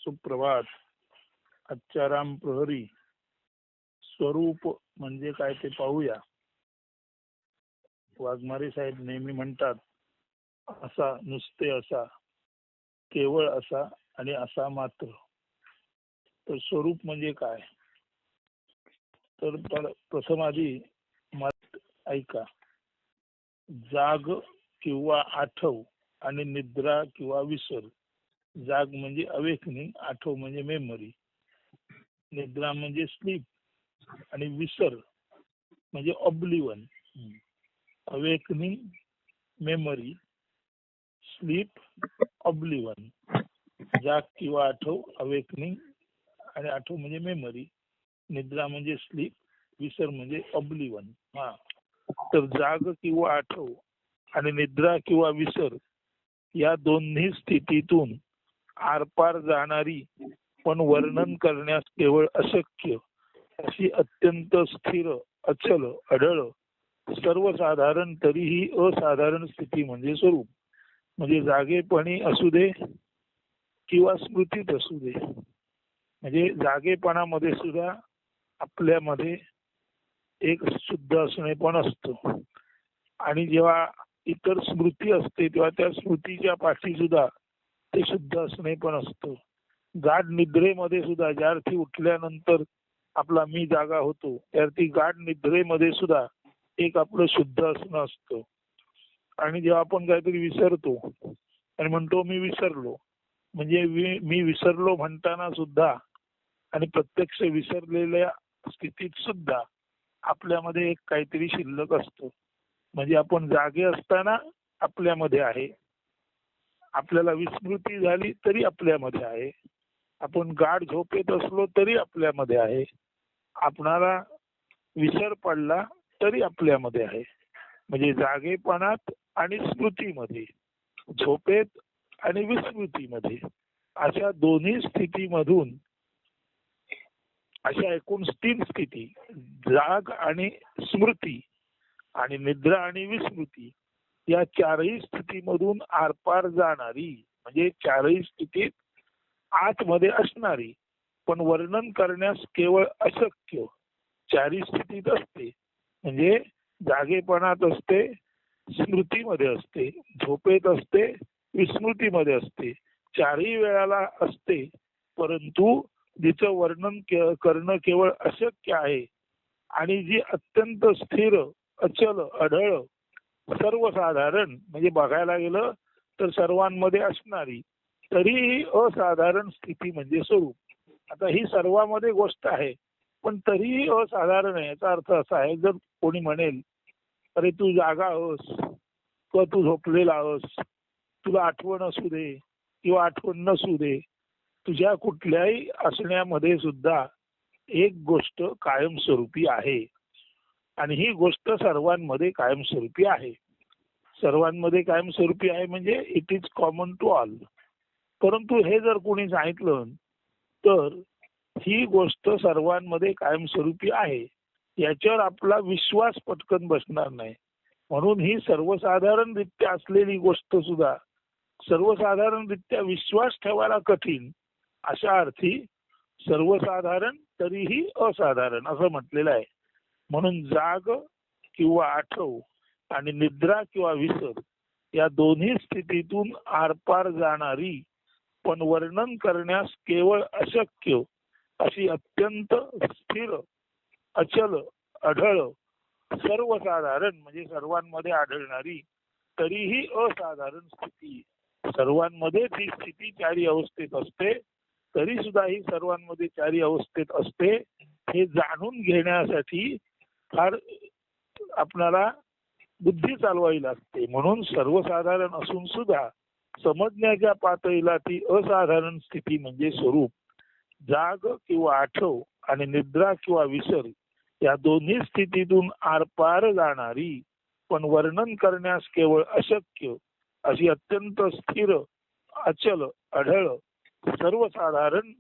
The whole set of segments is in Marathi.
सुप्रभात. आजच्या राम प्रहरी स्वरूप म्हणजे काय ते पाहूया. वाघमारे साहेब नेहमी म्हणतात, असा, नुसते असा, केवळ असा आणि असा मात्र. तर स्वरूप म्हणजे काय? तर प्रथम आधी ऐका. जाग किंवा आठव आणि निद्रा किंवा विसर. जाग म्हणजे अवेकनिंग, आठव म्हणजे मेमरी, निद्रा म्हणजे स्लीप आणि विसर म्हणजे oblivion. Awakening, memory, sleep, oblivion. जाग किंवा आठव, अवेकनिंग आणि आठव म्हणजे मेमरी, निद्रा म्हणजे स्लीप, विसर म्हणजे ऑब्लिव्हन. तर जाग किंवा आठव आणि निद्रा किंवा विसर या दोन्ही स्थितीतून आरपार जाणारी पण वर्णन करण्यास केवळ अशक्य अशी अत्यंत स्थिर, अचल, अढळ, सर्वसाधारण तरीही असाधारण स्थिती म्हणजे स्वरूप. म्हणजे जागेपणी असू दे किंवा स्मृतीत असू दे. म्हणजे जागेपणामध्ये सुद्धा आपल्यामध्ये एक शुद्ध असणे पण असतं, आणि जेव्हा इतर स्मृती असते तेव्हा त्या स्मृतीच्या पाठी सुद्धा ते शुद्ध असणे पण असतं. गाढ निद्रेमध्ये सुद्धा ज्या अर्थी उठल्यानंतर आपला मी जागा होतो, त्या अर्थी गाढ निद्रेमध्ये सुद्धा एक आपलं शुद्ध असणं असतं. आणि जेव्हा आपण काहीतरी विसरतो आणि म्हणतो मी विसरलो, म्हणजे मी विसरलो म्हणताना सुद्धा आणि प्रत्यक्ष विसरलेल्या स्थितीत सुद्धा आपल्यामध्ये एक काहीतरी शिल्लक असतं. म्हणजे आपण जागे असताना आपल्यामध्ये आहे, आपल्याला विस्मृती झाली तरी आपल्यामध्ये आहे, आपण गाढ झोपेत असलो तरी आपल्यामध्ये आहे, आपणाला विसर पडला तरी आपल्यामध्ये आहे. म्हणजे जागेपणात आणि स्मृतीमध्ये, झोपेत आणि विस्मृतीमध्ये, अशा दोन्ही स्थितीमधून, अशा एकूण 3 स्थिती, जाग आणि स्मृती आणि निद्रा आणि विस्मृती, या 4ही स्थितीमधून आरपार जाणारी, म्हणजे 4ही स्थितीत आतमध्ये असणारी पण वर्णन करण्यास केवळ अशक्य 4ही स्थितीत असते. म्हणजे जागेपणात असते, स्मृतीमध्ये असते, झोपेत असते, विस्मृतीमध्ये असते, 4ही वेळाला असते. परंतु जिचं वर्णन करणं केवळ अशक्य आहे आणि जी अत्यंत स्थिर, अचल, अढळ, सर्वसाधारण, म्हणजे बघायला गेलं तर सर्वांमध्ये असणारी तरीही असाधारण स्थिती म्हणजे स्वरूप. आता ही सर्वांमध्ये गोष्ट आहे पण तरीही असाधारण आहे. याचा अर्थ असा आहे, जर कोणी म्हणेल अरे तू जागा आहोस किंवा तू झोपलेला आहोस, तुला आठवण असू दे किंवा आठवण नसू दे, तुझ्या कुठल्याही असण्यामध्ये सुद्धा एक गोष्ट कायमस्वरूपी आहे. आणि ही गोष्ट सर्वांमध्ये कायमस्वरूपी आहे. सर्वांमध्ये कायमस्वरूपी आहे म्हणजे it is common to all. परंतु हे जर कोणी सांगितलं तर ही गोष्ट सर्वांमध्ये कायमस्वरूपी आहे याच्यावर आपला विश्वास पटकन बसणार नाही. म्हणून ही सर्वसाधारणरित्या असलेली गोष्ट सुद्धा सर्वसाधारणरित्या विश्वास ठेवायला कठीण, अशा अर्थी सर्वसाधारण तरीही असाधारण असं म्हटलेलं आहे. म्हणून जाग किंवा आठव आणि निद्रा किंवा विसर या दोन्ही स्थितीतून आरपार जाणारी पण वर्णन करण्यास केवळ अशक्य अशी अत्यंत स्थिर, अचल, अढळ, सर्वसाधारण, म्हणजे सर्वांमध्ये आढळणारी तरीही असाधारण स्थिती. सर्वांमध्ये ही स्थिती 4ही अवस्थेत असते, तरी सुद्धा ही सर्वांमध्ये 4ही अवस्थेत असते. हे जाणून घेण्यासाठी फार आपणाला बुद्धी चालवावी लागते. म्हणून सर्वसाधारण असून सुद्धा समजण्याच्या पातळीला ती असाधारण स्थिती म्हणजे स्वरूप. जाग किंवा आठव आणि निद्रा किंवा विसर या दोन्ही स्थितीतून आरपार जाणारी पण वर्णन करण्यास केवळ अशक्य अशी अत्यंत स्थिर, अचल, अढळ, सर्वसाधारण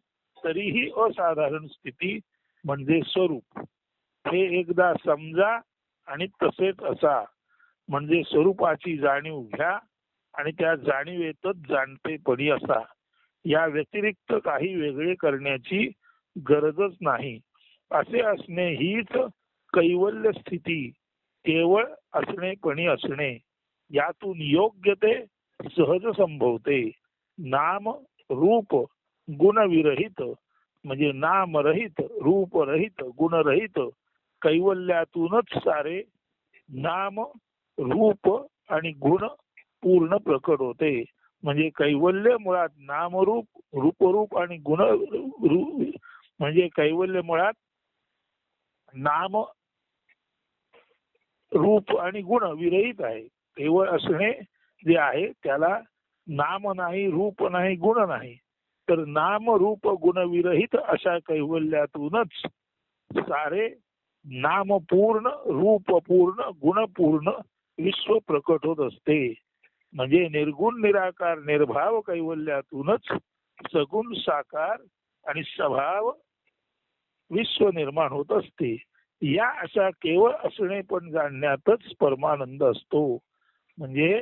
तरीही असाधारण स्थिती म्हणजे स्वरूप. हे एकदा समजा आणि तसेच असा, म्हणजे स्वरूपाची जाणीव घ्या आणि त्या जाणीवेतच जाणतेपणी असा. या व्यतिरिक्त काही वेगळे करण्याची गरजच नाही. असे असणे हीच कैवल्य स्थिती, केवळ असणेपणी असणे. यातून योग्य ते सहज संभवते. नाम रूप गुणविरहित म्हणजे नामरहित, रूपरहित, गुणरहित कैवल्यातूनच सारे नाम, रूप आणि गुण पूर्ण प्रकट होते. म्हणजे कैवल्य मुळात नामरूप, रूपरूप आणि गुण म्हणजे कैवल्य मुळात नाम, रूप आणि गुण विरहित आहे. केवळ असणे जे आहे त्याला नाम नाही, रूप नाही, गुण नाही. तर नाम, रूप, गुण विरहित अशा कैवल्यातूनच सारे नामपूर्ण, रूपपूर्ण, गुणपूर्ण विश्व प्रकट होत असते. म्हणजे निर्गुण निराकार निर्भाव कैवल्यातूनच सगुण साकार आणि स्वभाव विश्व निर्माण होत असते. या अशा केवळ असणे पण जाणण्यातच परमानंद असतो. म्हणजे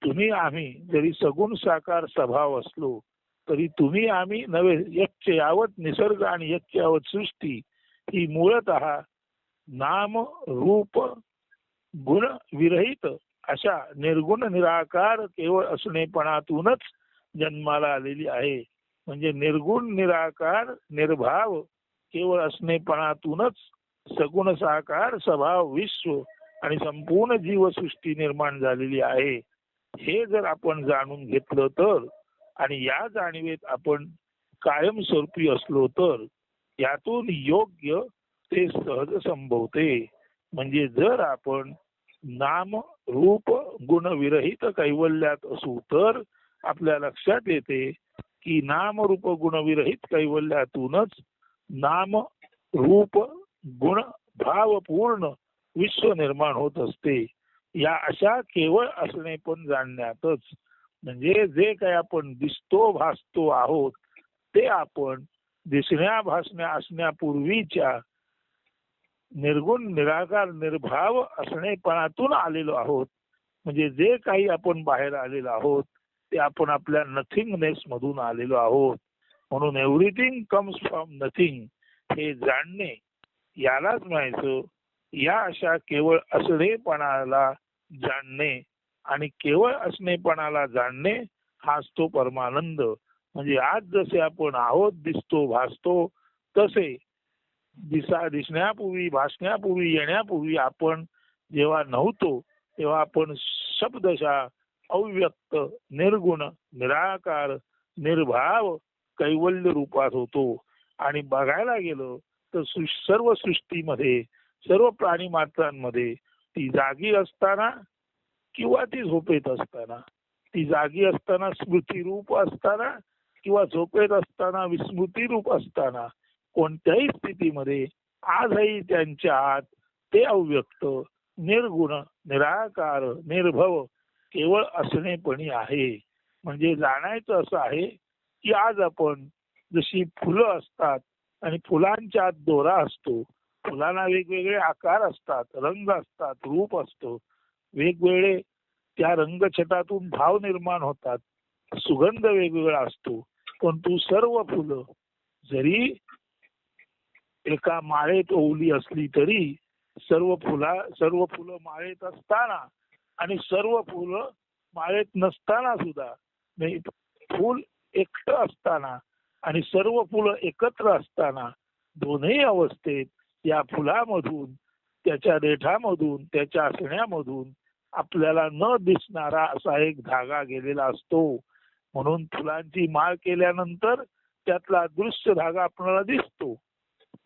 तुम्ही आम्ही जरी सगुण साकार स्वभाव असलो तरी तुम्ही आम्ही नव्हे, यच्च यावत निसर्ग आणि यच्च यावत सृष्टी ही मूळतः नाम, रूप, गुण विरहित अशा निर्गुण निराकार केवळ असणेपणातूनच जन्माला आलेली आहे. म्हणजे निर्गुण निराकार निर्भाव केवळ असणेपणातूनच सगुण साकार स्वभाव विश्व आणि संपूर्ण जीवसृष्टी निर्माण झालेली आहे. हे जर आपण जाणून घेतलं तर आणि या जाणीवेत आपण कायमस्वरूपी असलो तर यातून योग्य ते सहज संभवते. म्हणजे जर आपण नाम, रूप, गुण विरहित कैवल्यात असू तर आपल्या लक्षात येते की नाम, रूप, गुण विरहित कैवल्यातूनच नाम, रूप, गुण भावपूर्ण विश्व निर्माण होत असते. या अशा केवळ असणे पण जाणण्यातच म्हणजे जे काही आपण दिसतो भासतो आहोत ते आपण दिसण्या भासण्या असण्यापूर्वीच्या निर्गुण निराकार निर्भाव असणेपणातून आलेलो आहोत. म्हणजे जे काही आपण बाहेर आलेलो आहोत ते आपण आपल्या नथिंगनेस मधून आलेलो आहोत. म्हणून एव्हरीथिंग कम्स फ्रॉम नथिंग हे जाणणे यालाच म्हणायचं. या अशा केवळ असणेपणाला जाणणे आणि केवळ असणेपणाला जाणणे हाच तो परमानंद. म्हणजे आज जसे आपण आहोत, दिसतो भासतो तसे दिसण्यापूर्वी, भासण्यापूर्वी, येण्यापूर्वी आपण जेव्हा नव्हतो तेव्हा आपण शब्दशः अव्यक्त, निर्गुण, निराकार, निर्भाव कैवल्य रूपात होतो. आणि बघायला गेलो तर सर्व सृष्टीमध्ये, सर्व प्राणी मात्रांमध्ये ती जागी असताना किंवा ती झोपेत असताना, ती जागी असताना स्मृती रूप असताना किंवा झोपेत असताना विस्मृती रूप असताना कोणत्याही स्थितीमध्ये आजही त्यांच्या आत ते अव्यक्त, निर्गुण, निराकार, निर्भव केवळ असणेपणी आहे. म्हणजे जाणायचं असं आहे की आज आपण जशी फुलं असतात आणि फुलांच्या आत दोरा असतो, फुलांना वेगवेगळे आकार असतात, रंग असतात, रूप असतो, वेगवेगळे त्या रंगछटातून भाव निर्माण होतात, सुगंध वेगवेगळा असतो. परंतु सर्व फुलं जरी एका माळेत ओवली असली तरी सर्व फुलं माळेत असताना आणि सर्व फुलं माळेत नसताना सुद्धा, फुल एकटं असताना आणि सर्व फुलं एकत्र असताना दोन्ही अवस्थेत या फुलामधून, त्याच्या देठामधून, त्याच्या असण्यामधून आपल्याला न दिसणारा असा एक धागा गेलेला असतो. म्हणून फुलांची माळ केल्यानंतर त्यातला दृश्य धागा आपल्याला दिसतो.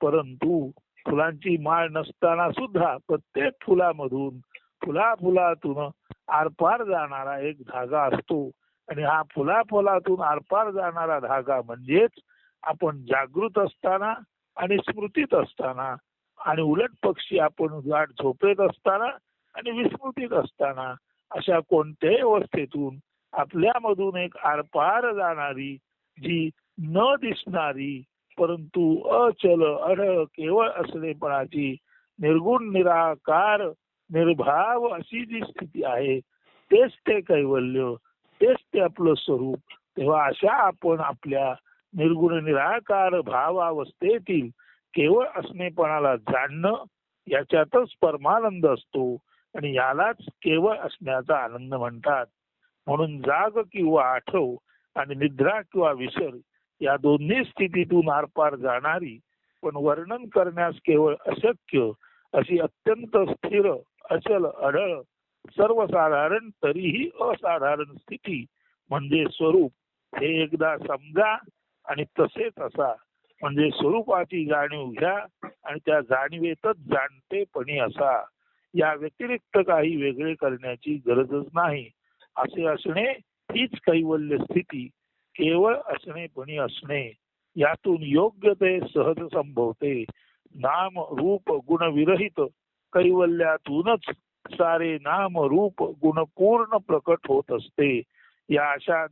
परंतु फुलांची माळ नसताना सुद्धा प्रत्येक फुलामधून, फुलातून आरपार जाणारा एक धागा असतो. आणि हा फुलातून आरपार जाणारा धागा म्हणजेच आपण जागृत असताना आणि स्मृतीत असताना आणि उलट पक्षी आपण गाढ झोपेत असताना आणि विस्मृतीत असताना अशा कोणत्याही अवस्थेतून आपल्यामधून एक आरपार जाणारी, जी न दिसणारी परंतु अचल अढळ केवळ असलेपणाची निर्गुण निराकार निर्भाव अशी जी स्थिती आहे तेच ते कैवल्य, तेच ते आपलं स्वरूप, तेव्हा अशा आपण आपल्या निर्गुण निराकार भावावस्थेतील केवळ असणेपणाला जाणणं, याच्यातच परमानंद असतो आणि यालाच केवळ असण्याचा आनंद म्हणतात. म्हणून जाग किंवा आठव आणि निद्रा किंवा विसर या दोन्ही स्थितीतून आरपार जाणारी पण वर्णन करण्यास केवळ अशक्य अशी अत्यंत स्थिर, अचल, अढळ, सर्वसाधारण तरीही असाधारण स्थिती म्हणजे स्वरूप हे एकदा समजा आणि तसेच असा म्हणजे स्वरूपाची जाणीव घ्या आणि त्या जाणीवेतच जाणतेपणी असा. या व्यतिरिक्त काही वेगळे करण्याची गरजच नाही. असे असणे हीच कैवल्य स्थिती, केवळ असणेपणी असणे. यातून योग्य ते सहज संभवते. नाम रूप गुण विरहित कैवल्यातूनच सारे नाम रूप गुण पूर्ण प्रकट होत असते. या अशा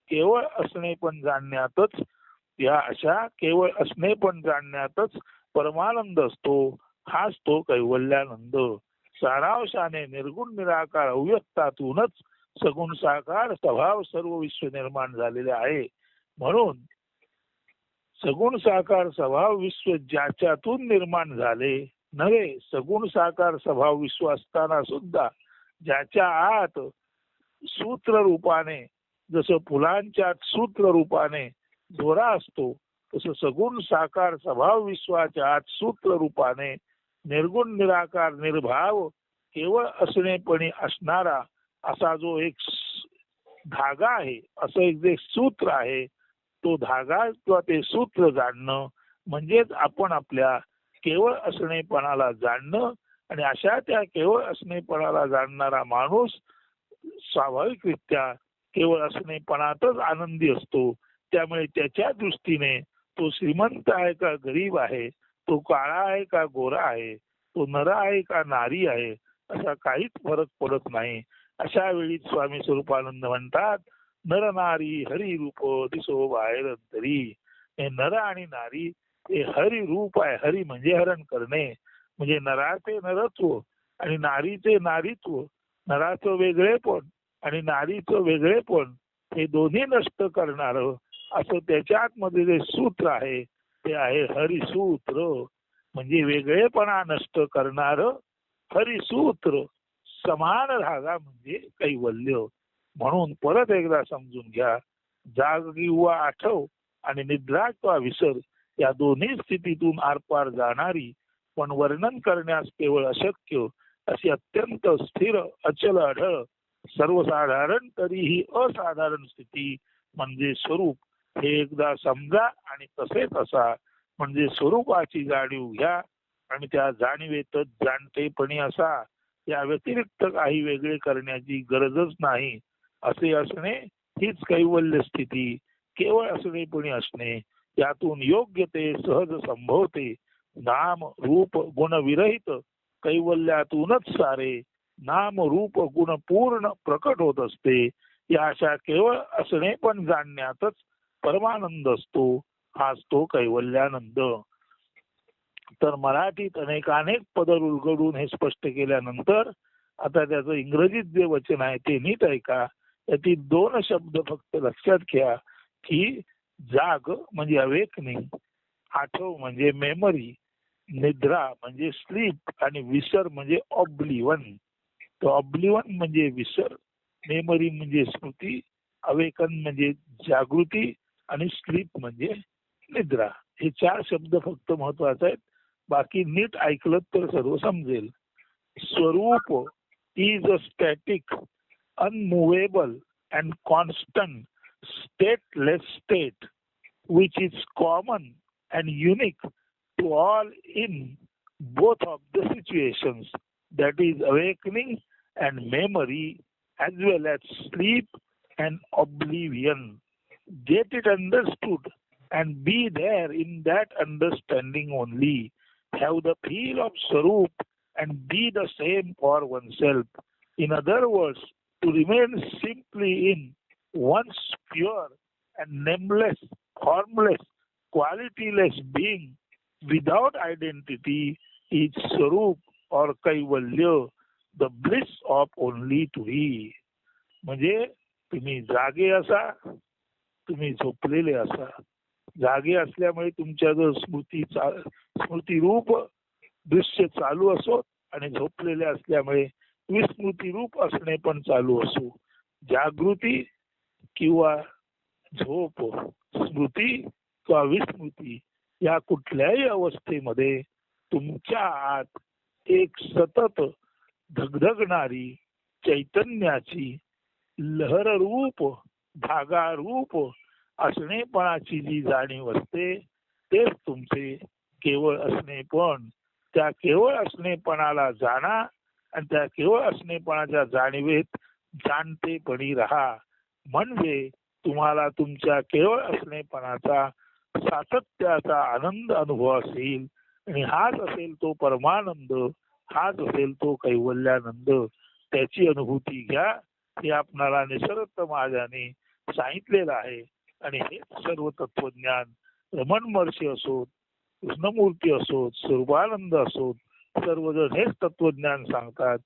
केवळ असणे पण जाणण्यातच परमानंद असतो. हाच तो कैवल्यानंद. सारांशाने निर्गुण निराकार अव्यक्तातूनच सगुण साकार स्वभाव सर्व विश्व निर्माण झालेले आहे. म्हणून सगुण साकार स्वभाव विश्व ज्याच्यातून निर्माण झाले नव्हे, सगुण साकार स्वभाव विश्व असताना सुद्धा ज्याच्या आत सूत्र रूपाने, जसं फुलांच्या सूत्र रूपाने दोरा असतो, तसं सगुण साकार स्वभाव विश्वाच्या आत सूत्र रूपाने निर्गुण निराकार निर्भाव केवळ असणेपणी असणारा असा जो एक धागा आहे, असं एक जे सूत्र आहे, तो धागा किंवा ते सूत्र जाणणं म्हणजेच आपण आपल्या केवळ असणेपणाला जाणणं. आणि अशा त्या केवळ असणेपणाला जाणणारा माणूस स्वाभाविकरित्या केवळ असणेपणातच आनंदी असतो. त्यामुळे त्याच्या दृष्टीने तो श्रीमंत आहे का गरीब आहे, तो काळा आहे का गोरा आहे, तो नर आहे का नारी आहे, असा काहीच फरक पडत नाही. अशा वेळी स्वामी स्वरूपानंद म्हणतात, नर नारी हरी रूप दिसो बाहेर अंतरी. हे नर आणि नारी हे हरी रूप आहे. हरी म्हणजे हरण करणे, म्हणजे नराचे नरत्व आणि नारीचे नारीत्व, नराचं वेगळेपण आणि नारीचं वेगळेपण हे दोन्ही नष्ट करणार असं त्याच्यात मध्ये जे सूत्र आहे ते आहे हरिसूत्र. म्हणजे वेगळेपणा नष्ट करणार हरिसूत्र. समान धागा म्हणजे कैवल्य. म्हणून परत एकदा समजून घ्या, जाग किंवा आठव आणि निद्रा किंवा विसर या दोन्ही स्थितीतून आरपार जाणारी पण वर्णन करण्यास केवळ अशक्य अशी अत्यंत स्थिर, अचल, अढळ, सर्वसाधारण तरीही असाधारण स्थिती म्हणजे स्वरूप हे एकदा समजा आणि तसेच असा म्हणजे स्वरूपाची जाणीव घ्या आणि त्या जाणीवेतच जाणतेपणी असा. या व्यतिरिक्त काही वेगळे करण्याची गरजच नाही. असे असणे हीच कैवल्य स्थिती, केवळ असणेपणी असणे. यातून योग्य ते सहज संभवते. नाम रूप गुण विरहित कैवल्यातूनच सारे नाम रूप गुण पूर्ण प्रकट होत असते. या अशा केवळ असणे पण जाणण्यातच परमानंद असतो. हाच तो कैवल्यानंद. तर मराठीत अनेक पद उलगडून हे स्पष्ट केल्यानंतर आता त्याचं इंग्रजीत जे वचन आहे ते नीट ऐका. यातील 2 शब्द फक्त लक्षात घ्या की जाग म्हणजे अवेकनिंग, आठव म्हणजे मेमरी, निद्रा म्हणजे स्लीप आणि विसर म्हणजे ऑब्लिवन. तो ऑब्लिवन म्हणजे विसर, मेमरी म्हणजे स्मृती, अवेकन म्हणजे जागृती आणि स्लीप म्हणजे निद्रा. हे 4 शब्द फक्त महत्वाचे आहेत. बाकी नीट ऐकलं तर सर्व समजेल. स्वरूप is a static, unmovable and constant stateless state which is common and unique to all in both of the situations, that is awakening and memory as well as sleep and oblivion. Get it understood and be there in that understanding only. Have the feel of Swarup and be the same for oneself. In other words, to remain simply in one's pure and nameless, formless, qualityless being without identity is Swarup or Kaivalya, the bliss of only to be. म्हणजे तुम्ही जागे असा तुम्ही झोपलेले असा. जागे असल्यामुळे तुमच्या जर स्मृती रूप दृश्य चालू असो आणि झोपलेले असल्यामुळे विस्मृती रूप असणे पण चालू असो. जागृती किंवा झोप, स्मृती किंवा विस्मृती या कुठल्याही अवस्थेमध्ये तुमच्या आत एक सतत धगधगणारी चैतन्याची लहररूप धागारूप असणेपणाची जी जाणीव असते तेच तुमचे केवळ असणेपण. त्या केवळ असणेपणाला जाणा आणि त्या केवळ असणेपणाच्या जाणीवेत जाणतेपणी राहा. म्हणजे तुम्हाला तुमच्या केवळ असणेपणाचा सातत्याचा आनंद अनुभव असेल आणि हाच असेल तो परमानंद, हाच असेल तो कैवल्यानंद. त्याची अनुभूती घ्या. हे आपणाला निसर्ग महाराजांनी सांगितलेलं आहे. आणि हे सर्व तत्वज्ञान रमण महर्षी असोत, कृष्णमूर्ती असोत, स्वरूपानंद असोत, सर्वजण हेच तत्वज्ञान सांगतात.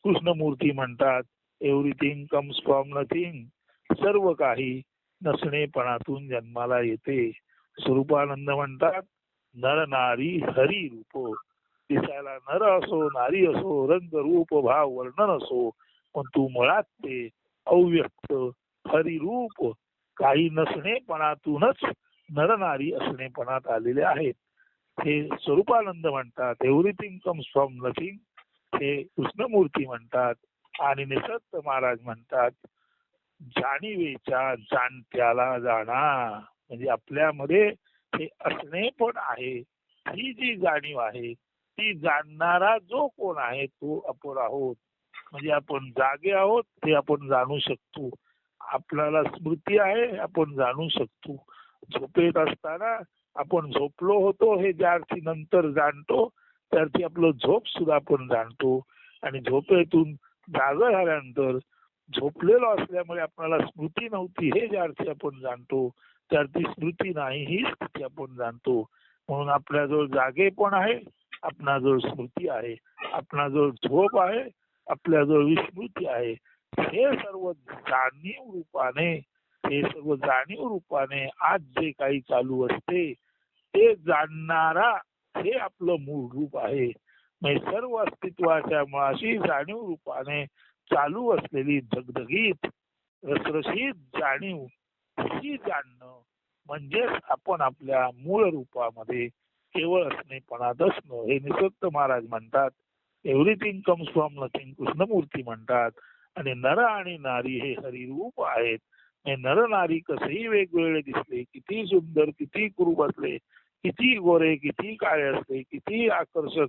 कृष्णमूर्ती म्हणतात एव्हरीथिंग कम्स फ्रॉम नथिंग, सर्व काही नसणेपणातून जन्माला येते. स्वरूपानंद म्हणतात नर नारी हरी रूप, दिसायला नर असो नारी असो, रंग रूप भाव वर्णन असो, पण तू मुळात ते अव्यक्त हरिरूप काही नसणेपणातूनच नरनारी असणेपणात आलेले आहेत. हे स्वरूपानंद म्हणतात एव्हरीथिंग कम्स फ्रॉम नथिंग, हे कृष्णमूर्ती म्हणतात. आणि निसर्ग महाराज म्हणतात जाणीवेच्या जाणत्याला जाणा. म्हणजे आपल्यामध्ये हे असणे पण आहे, ही जी जाणीव आहे ती जाणणारा जो कोण आहे तो आपण आहोत. म्हणजे आपण जागे आहोत हे आपण जाणू शकतो. आपल्याला स्मृती आहे आपण जाणू शकतो. झोपेत असताना आपण झोपलो होतो हे ज्या अर्थी नंतर जाणतो त्या अर्थी आपलं झोप सुद्धा आपण जाणतो. आणि झोपेतून जागा झाल्यानंतर झोपलेलो असल्यामुळे आपल्याला स्मृती नव्हती हे ज्या अर्थी आपण जाणतो त्या अर्थी स्मृती नाही ही स्थिती आपण जाणतो. म्हणून आपल्याजवळ जागेपण आहे, आपणाजवळ स्मृती आहे, आपणाजवळ झोप आहे, आपल्याजवळ विस्मृती आहे. हे सर्व जाणीव रूपाने, हे सर्व जाणीव रूपाने आज जे काही चालू असते ते जाणणारा हे आपलं मूळ रूप आहे. म्हणजे सर्व अस्तित्वाच्या मुळाशी जाणीव रूपाने चालू असलेली धगधगीत रसरशीत जाणीव ही जाणणं म्हणजेच आपण आपल्या मूळ रूपामध्ये केवळ असणेपणात असणं. हे निसर्ग महाराज म्हणतात everything comes from nothing, Krishnamurthy म्हणतात. आणि नर आणि नारी हे हरिरूप आहेत. नर नारी कसेही वेगवेगळे दिसले, किती सुंदर, किती कुरूप असले, किती गोरे, किती काळे असले, किती आकर्षक,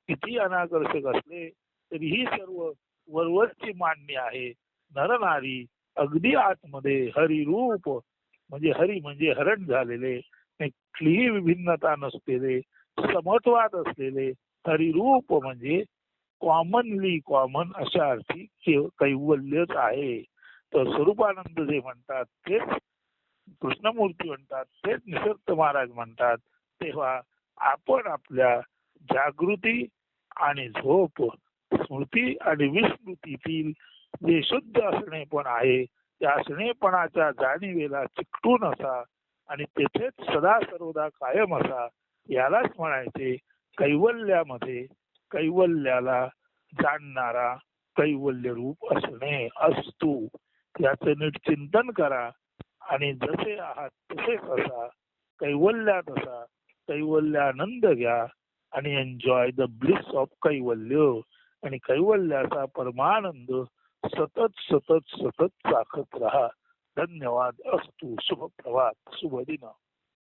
किती अनाकर्षक असले तरीही सर्व वरवरची मान्य आहे. नर नारी अगदी आतमध्ये हरिरूप म्हणजे हरी म्हणजे हरण झालेले, कुठलीही विभिन्नता नसलेले, समत्वात असलेले हरिरूप म्हणजे कॉमनली कॉमन अशा अर्थी कैवल्यच आहे. तर स्वरूपानंद जे म्हणतात तेच कृष्णमूर्ती म्हणतात, तेच निसर्ग महाराज म्हणतात. तेव्हा आपण आपल्या जागृती आणि झोप, स्मृती आणि विस्मृतीतील जे शुद्ध असणेपण आहे त्या असणेपणाच्या जाणीवेला चिकटून असा आणि तेथेच सदा सर्वदा कायम असा, यालाच म्हणायचे कैवल्यामध्ये कैवल्याला जाणणारा कैवल्य रूप असणे असतो. याचं नीट चिंतन करा आणि जसे आहात तसेच असा, कैवल्यात असा, कैवल्यानंद घ्या आणि एन्जॉय द ब्लिस ऑफ कैवल्य. आणि कैवल्याचा परमानंद सतत सतत सतत चाखत राहा. धन्यवाद. अस्तु. शुभ प्रभात. शुभ दिन.